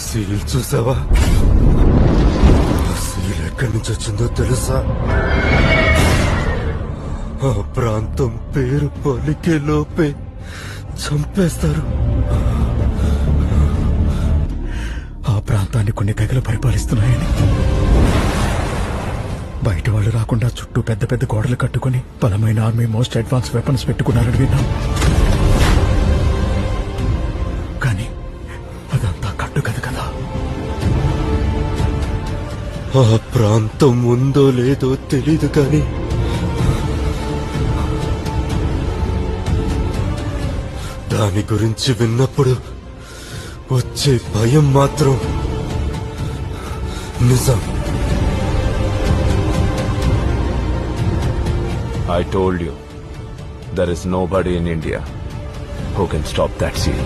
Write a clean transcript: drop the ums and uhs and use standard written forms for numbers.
Seal చూసావా? Seal ఎక్కడి నుంచి వచ్చిందో తెలుసా? ఆ ప్రాంతం పేరు పలికే లోపే చంపేస్తారు. ఆ ప్రాంతాన్ని కొన్ని తెగలు పరిపాలిస్తున్నాయని, బయట వాళ్ళు రాకుండా చుట్టూ పెద్ద పెద్ద గోడలు కట్టుకుని బలమైన ఆర్మీ, మోస్ట్ అడ్వాన్స్ వెపన్స్ పెట్టుకున్నారని విన్నాం. కానీ అదంతా కట్టు కథ కదా. ఆ ప్రాంతం ఉందో లేదో తెలీదు, కానీ దాని గురించి విన్నప్పుడు వచ్చే భయం మాత్రం నిజం. I told you, there is nobody in India who can stop that seal.